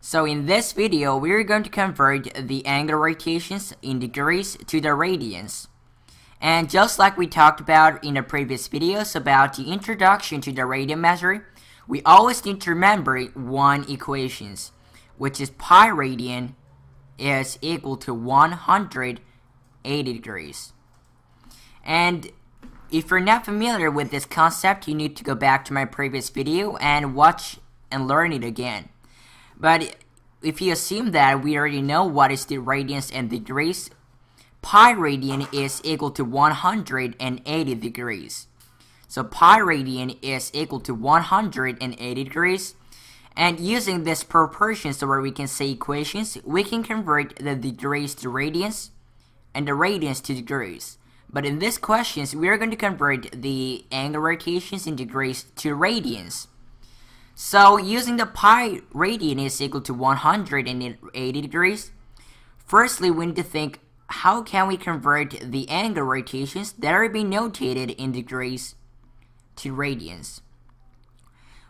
So in this video, we're going to convert the angular rotations in degrees to the radians. And just like we talked about in the previous videos about the introduction to the radian measure, we always need to remember one equation, which is pi radian is equal to 180 degrees. And if you're not familiar with this concept, you need to go back to my previous video and watch and learn it again. But if you assume that we already know what is the radians and degrees, pi radian is equal to 180 degrees. So pi radian is equal to 180 degrees. And using this proportions where we can say equations, we can convert the degrees to radians and the radians to degrees. But in this questions, we are going to convert the angular rotations in degrees to radians. So using the pi radian is equal to 180 degrees, firstly we need to think, how can we convert the angular rotations that are being notated in degrees to radians?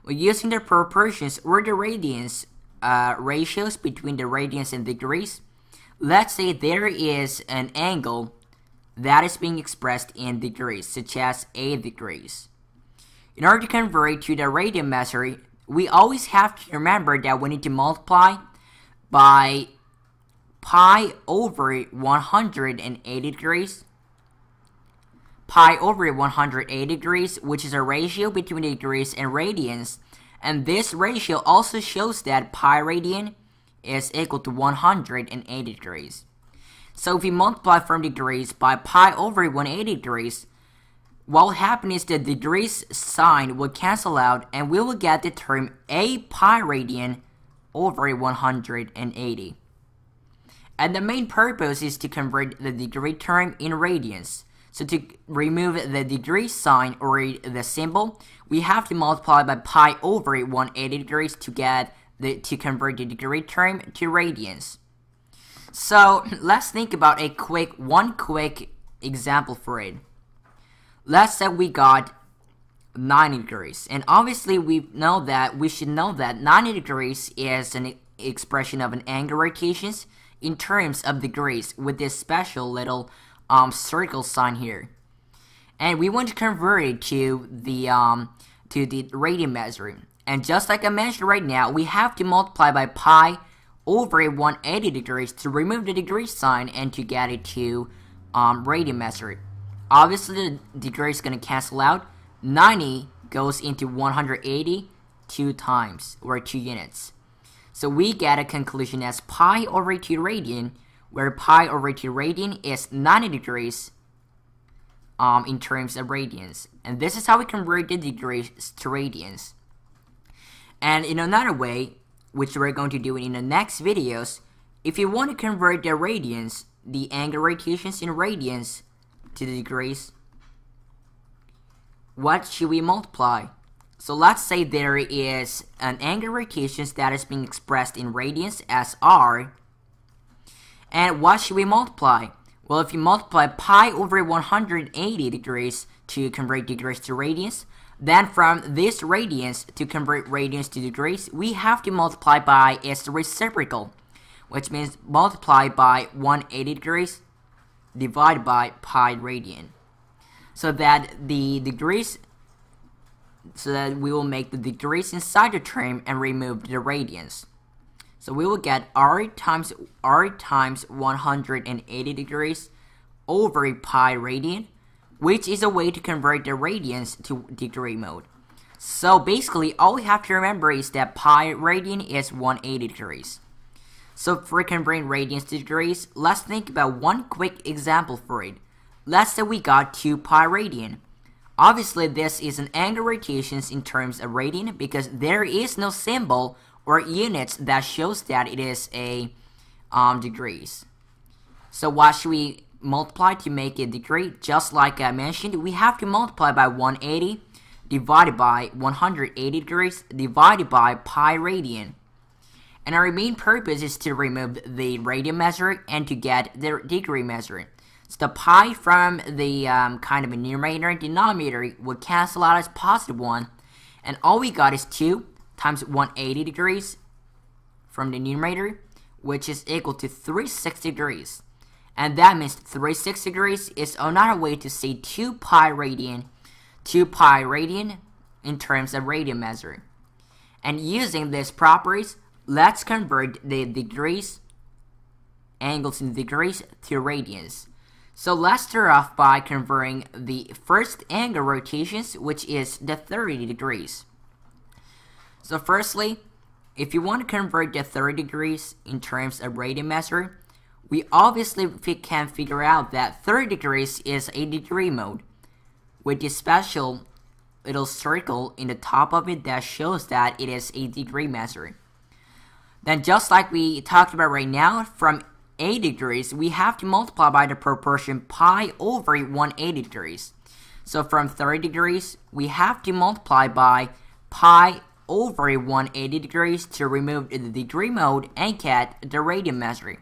Well, using the proportions or the radians ratios between the radians and degrees, let's say there is an angle that is being expressed in degrees, such as 8 degrees. In order to convert it to the radian measure, we always have to remember that we need to multiply by pi over 180 degrees. Pi over 180 degrees, which is a ratio between degrees and radians. And this ratio also shows that pi radian is equal to 180 degrees. So if we multiply from degrees by pi over 180 degrees, what will happen is the degrees sign will cancel out and we will get the term a pi radian over 180. And the main purpose is to convert the degree term in radians. So to remove the degree sign or the symbol, we have to multiply by pi over 180 degrees to convert the degree term to radians. So let's think about one quick example for it. Let's say we got 90 degrees, and obviously we should know that 90 degrees is an expression of an angular rotations in terms of degrees with this special little circle sign here. And we want to convert it to the radian measure. And just like I mentioned right now, we have to multiply by pi over 180 degrees to remove the degree sign and to get it to radian measure. Obviously, the degree is going to cancel out. 90 goes into 180 2 times, or 2 units. So we get a conclusion as pi over 2 radian, where pi over 2 radian is 90 degrees in terms of radians. And this is how we convert the degrees to radians. And in another way, which we're going to do in the next videos, if you want to convert the radians, the angular rotations in radians, to the degrees, what should we multiply? So let's say there is an angular rotations that is being expressed in radians as r, and what should we multiply? Well, if you multiply pi over 180 degrees to convert degrees to radians, then from this radians to convert radians to degrees, we have to multiply by its reciprocal, which means multiply by 180 degrees divided by pi radian, so that we will make the degrees inside the term and remove the radians. So we will get r times 180 degrees over pi radian, which is a way to convert the radians to degree mode. So basically, all we have to remember is that pi radian is 180 degrees. So for converting radians to degrees, let's think about one quick example for it. Let's say we got 2 pi radian. Obviously, this is an angular rotations in terms of radian because there is no symbol or units that shows that it is a degrees. So what should we multiply to make a degree? Just like I mentioned, we have to multiply by 180 divided by 180 degrees divided by pi radian. And our main purpose is to remove the radian measure and to get the degree measure. So the pi from the kind of a numerator and denominator would cancel out as positive 1. And all we got is 2 times 180 degrees from the numerator, which is equal to 360 degrees. And that means 360 degrees is another way to say 2 pi radian in terms of radian measure. And using these properties, let's convert the degrees, angles in degrees, to radians. So let's start off by converting the first angle rotations, which is the 30 degrees. So firstly, if you want to convert the 30 degrees in terms of radian measure, we obviously can figure out that 30 degrees is a degree mode, with this special little circle in the top of it that shows that it is a degree measure. Then just like we talked about right now, from 80 degrees, we have to multiply by the proportion pi over 180 degrees. So from 30 degrees, we have to multiply by pi over 180 degrees to remove the degree mode and get the radian measure.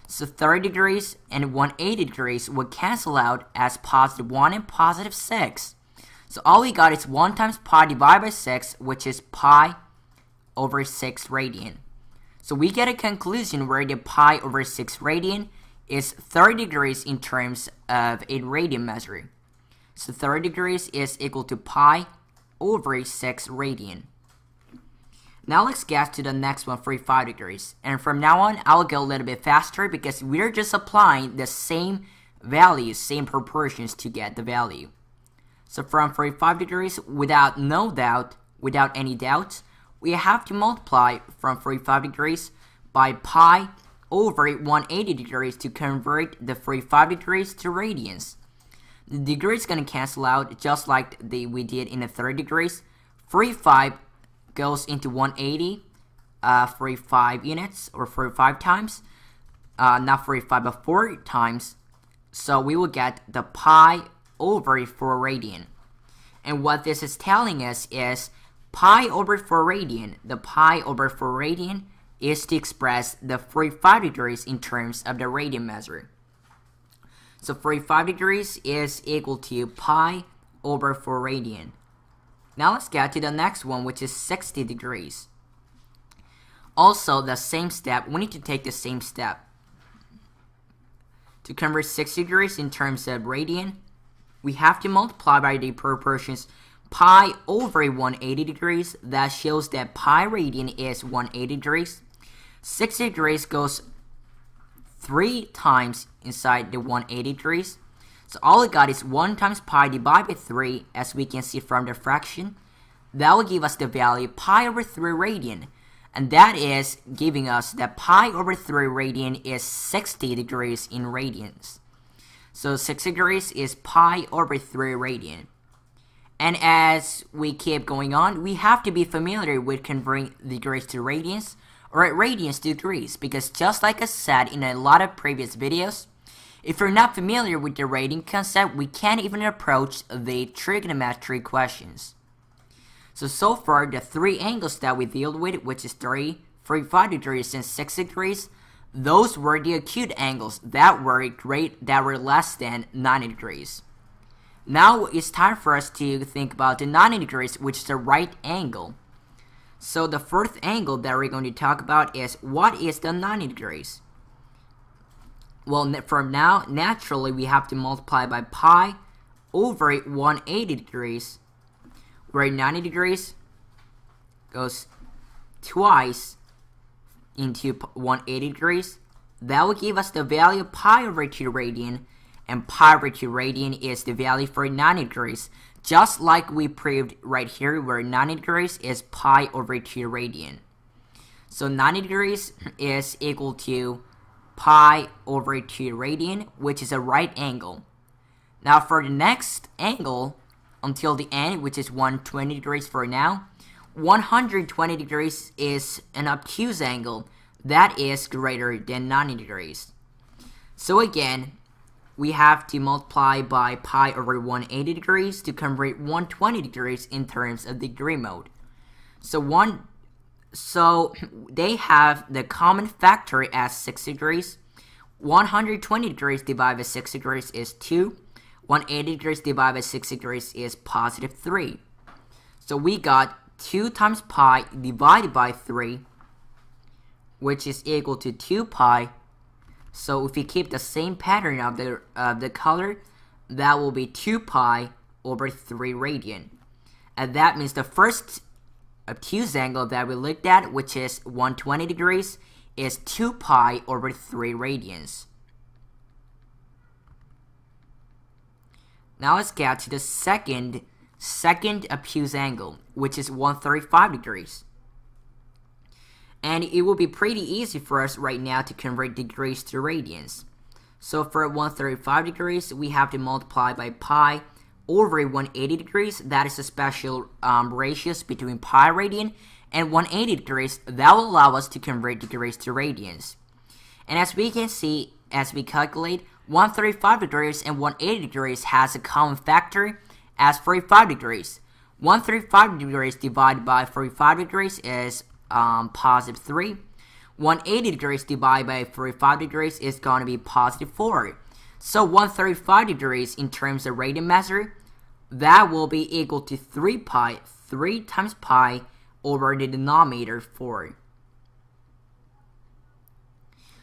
So 30 degrees and 180 degrees would cancel out as positive 1 and positive 6. So all we got is 1 times pi divided by 6, which is pi over 6 radian. So we get a conclusion where the pi over 6 radian is 30 degrees in terms of a radian measure. So 30 degrees is equal to pi over 6 radian. Now let's get to the next one, 45 degrees. And from now on, I'll go a little bit faster because we're just applying the same values, same proportions to get the value. So from 45 degrees, without any doubt, we have to multiply from 45 degrees by pi over 180 degrees to convert the 45 degrees to radians. The degree is going to cancel out just like we did in the 30 degrees. 45 goes into 180, 45 units, or 45 times. Not 45, but 4 times. So we will get the pi over 4 radian. And what this is telling us is pi over 4 radian. The pi over 4 radian is to express the 45 degrees in terms of the radian measure. So 45 degrees is equal to pi over 4 radian. Now let's get to the next one, which is 60 degrees. Also, the same step, we need to take the same step. To convert 60 degrees in terms of radian, we have to multiply by the proportions pi over 180 degrees. That shows that pi radian is 180 degrees. 60 degrees goes 3 times inside the 180 degrees. So all we got is 1 times pi divided by 3, as we can see from the fraction. That will give us the value pi over 3 radian. And that is giving us that pi over 3 radian is 60 degrees in radians. So 60 degrees is pi over 3 radian. And as we keep going on, we have to be familiar with converting degrees to radians, or radians to degrees, because just like I said in a lot of previous videos, if you're not familiar with the radian concept, we can't even approach the trigonometry questions. So far, the 3 angles that we dealt with, which is 45 degrees and 60 degrees, those were the acute angles that were less than 90 degrees. Now it's time for us to think about the 90 degrees, which is the right angle. So the fourth angle that we're going to talk about is, what is the 90 degrees? Well, from now, naturally, we have to multiply by pi over 180 degrees, where 90 degrees goes twice into 180 degrees. That will give us the value pi over 2 radian, and pi over 2 radian is the value for 90 degrees, just like we proved right here, where 90 degrees is pi over 2 radian. So 90 degrees is equal to pi over 2 radian, which is a right angle. Now for the next angle, until the end, which is 120 degrees for now, 120 degrees is an obtuse angle that is greater than 90 degrees. So again, we have to multiply by pi over 180 degrees to convert 120 degrees in terms of degree mode. So they have the common factor as 60 degrees. 120 degrees divided by 60 degrees is 2. 180 degrees divided by 60 degrees is positive 3. So we got 2 times pi divided by 3, which is equal to 2 pi. So if we keep the same pattern of the color, that will be 2 pi over 3 radian. And that means the first obtuse angle that we looked at, which is 120 degrees, is 2 pi over 3 radians. Now let's get to the second obtuse angle, which is 135 degrees. And it will be pretty easy for us right now to convert degrees to radians. So for 135 degrees, we have to multiply by pi over 180 degrees. That is the special ratios between pi radian and 180 degrees. That will allow us to convert degrees to radians. And as we can see, as we calculate, 135 degrees and 180 degrees has a common factor as 45 degrees. 135 degrees divided by 45 degrees is positive 3. 180 degrees divided by 45 degrees is going to be positive 4. So 135 degrees in terms of radian measure, that will be equal to 3 pi, 3 times pi over the denominator 4.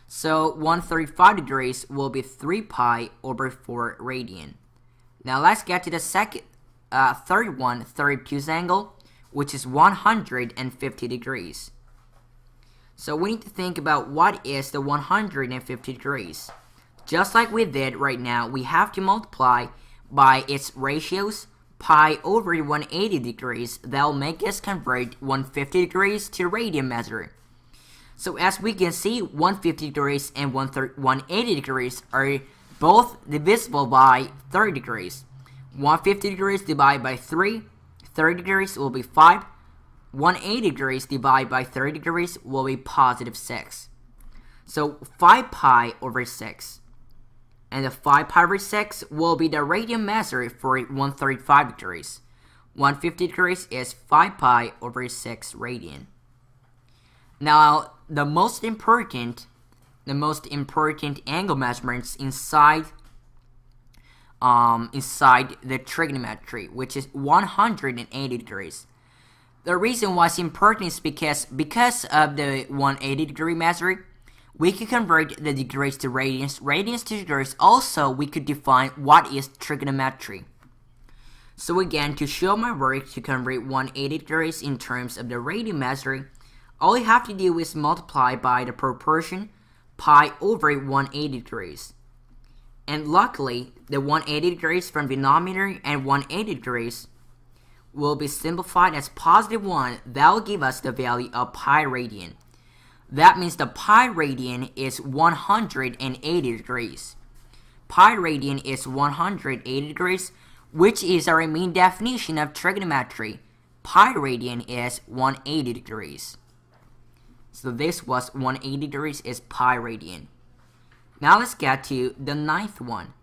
So 135 degrees will be 3 pi over 4 radian. Now let's get to the third obtuse angle, which is 150 degrees. So we need to think about what is the 150 degrees. Just like we did right now, we have to multiply by its ratios, pi over 180 degrees. That will make us convert 150 degrees to radian measure. So as we can see, 150 degrees and 180 degrees are both divisible by 30 degrees. 150 degrees divided by 3, 30 degrees will be 5. 180 degrees divided by 30 degrees will be positive 6. So 5 pi over 6. And the 5 pi over 6 will be the radian measure for 135 degrees. 150 degrees is 5 pi over 6 radian. Now, the most important angle measurements inside the trigonometry, which is 180 degrees. The reason why it's important is because of the 180 degree measure, we could convert the degrees to radians. Radians to degrees. Also, we could define what is trigonometry. So again, to show my work to convert 180 degrees in terms of the radian measure, all you have to do is multiply by the proportion pi over 180 degrees. And luckily, the 180 degrees from denominator and 180 degrees will be simplified as positive 1. That will give us the value of pi radian. That means the pi radian is 180 degrees. Pi radian is 180 degrees, which is our main definition of trigonometry. Pi radian is 180 degrees. So this was 180 degrees is pi radian. Now let's get to the ninth one.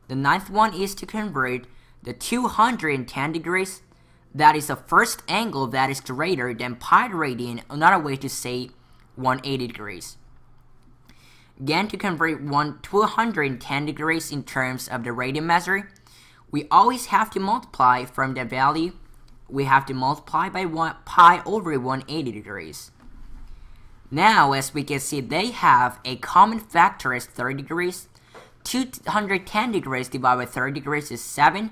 The ninth one is to convert the 210 degrees. That is the first angle that is greater than pi radian. Another way to say 180 degrees. Again, to convert 210 degrees in terms of the radian measure, we always have to multiply from the value. We have to multiply by pi over 180 degrees. Now, as we can see, they have a common factor as 30 degrees. 210 degrees divided by 30 degrees is 7.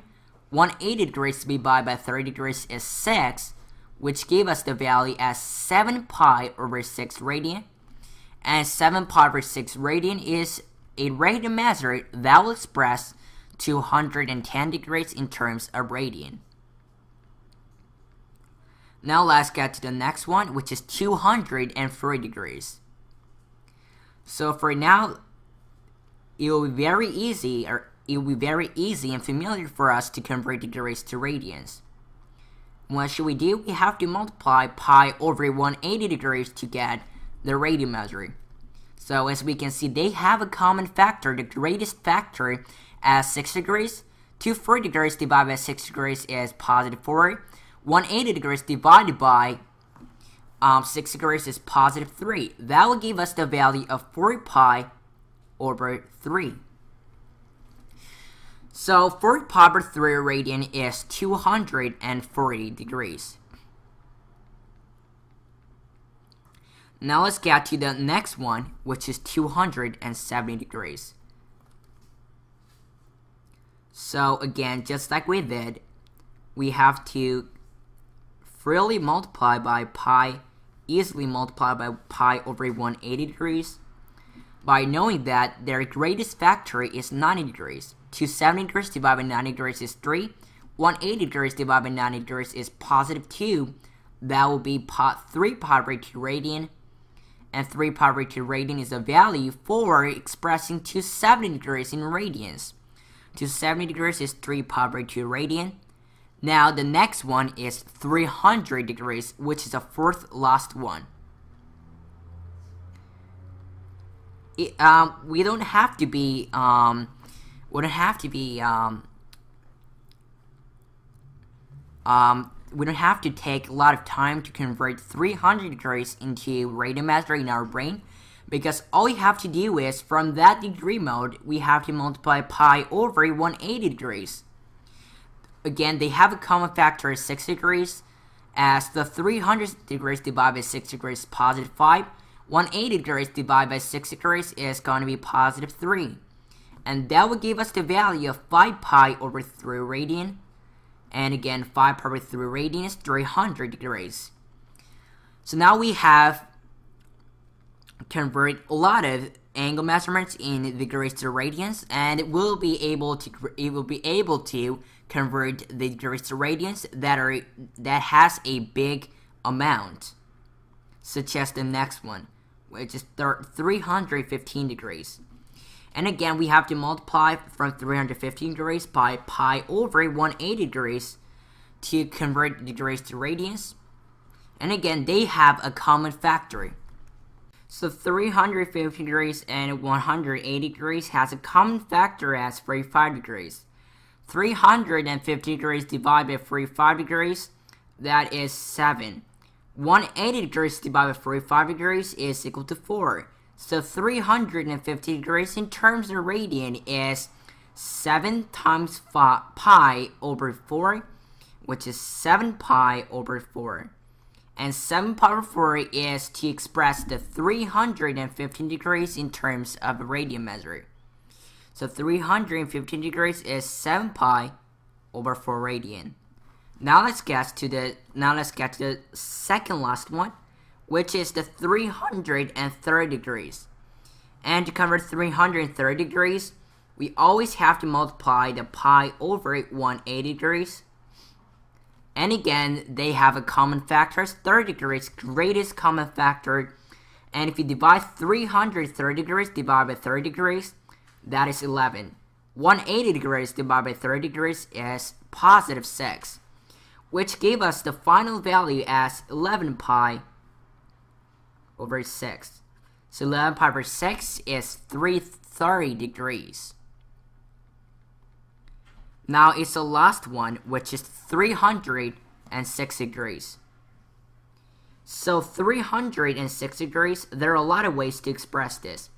180 degrees divided by 30 degrees is 6, which gave us the value as 7 pi over 6 radian. And 7 pi over 6 radian is a radian measure that will express 210 degrees in terms of radian. Now let's get to the next one, which is 240 degrees. So for now, it will be very easy and familiar for us to convert degrees to radians. What should we do? We have to multiply pi over 180 degrees to get the radian measure. So as we can see, they have a common factor, the greatest factor, as 6 degrees. 240 degrees divided by 6 degrees is positive 4. 180 degrees divided by 6 degrees is positive 3. That will give us the value of 4 pi over 3. So 4 pi over 3 radian is 240 degrees. Now let's get to the next one, which is 270 degrees. So again, just like we did, we have to freely multiply by pi, easily multiply by pi over 180 degrees, by knowing that their greatest factor is 90 degrees. 270 degrees divided by 90 degrees is 3. 180 degrees divided by 90 degrees is positive 2. That will be 3 pi over 2 radian. And 3 pi over 2 radian is a value for expressing 270 degrees in radians. 270 degrees is 3 pi over 2 radian. Now the next one is 300 degrees, which is the fourth last one. We don't have to be we don't have to take a lot of time to convert 300 degrees into radiometer in our brain, because all we have to do is, from that degree mode, we have to multiply pi over 180 degrees. Again, they have a common factor of 6 degrees, as the 300 degrees divided by 6 degrees is positive 5. 180 degrees divided by 6 degrees is going to be positive 3. And that will give us the value of 5 pi over 3 radian. And again, 5 pi over 3 radian is 300 degrees. So now we have converted a lot of angle measurements in degrees to radians, and it will be able to convert the degrees to radians that has a big amount, such as the next one, which is 315 degrees. And again, we have to multiply from 315 degrees by pi over 180 degrees to convert degrees to radians. And again, they have a common factor. So 350 degrees and 180 degrees has a common factor as 45 degrees. 350 degrees divided by 45 degrees, that is 7. 180 degrees divided by 45 degrees is equal to 4. So 350 degrees in terms of radian is 7 times pi over 4, which is 7 pi over 4. And 7 pi over 4 is to express the 315 degrees in terms of a radian measure. So 315 degrees is 7 pi over 4 radian. Now let's get to the second last one, which is the 330 degrees. And to convert 330 degrees, we always have to multiply the pi over 180 degrees. And again, they have a common factor as 30 degrees, greatest common factor. And if you divide 330 degrees divided by 30 degrees, that is 11. 180 degrees divided by 30 degrees is positive 6, which gave us the final value as 11 pi over 6. So 11 pi over 6 is 330 degrees. Now it's the last one, which is 306 degrees. So 306 degrees, there are a lot of ways to express this.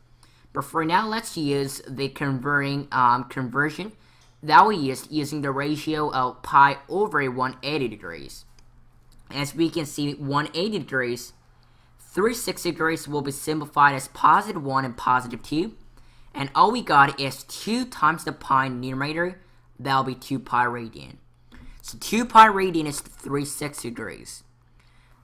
But for now, let's use the conversion that we used using the ratio of pi over 180 degrees. As we can see, 180 degrees, 360 degrees will be simplified as positive 1 and positive 2. And all we got is 2 times the pi in the numerator. That'll be 2 pi radian. So 2 pi radian is 360 degrees.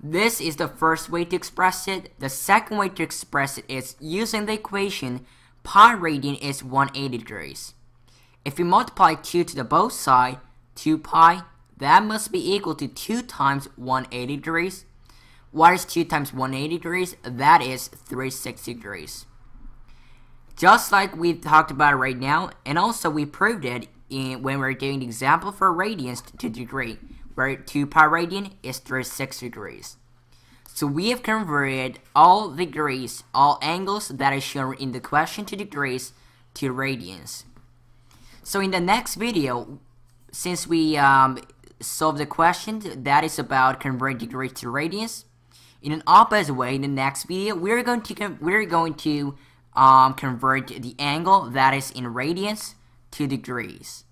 This is the first way to express it. The second way to express it is using the equation pi radian is 180 degrees. If you multiply 2 to the both sides, 2 pi, that must be equal to 2 times 180 degrees. What is 2 times 180 degrees? That is 360 degrees. Just like we talked about right now, and also we proved it when we were doing the example for radians to degree, where 2 pi radian is 360 degrees. So we have converted all degrees, all angles that are shown in the question to degrees to radians. So in the next video, since we solved the question that is about converting degrees to radians, in an opposite way, in the next video, we're going to convert the angle that is in radians to degrees.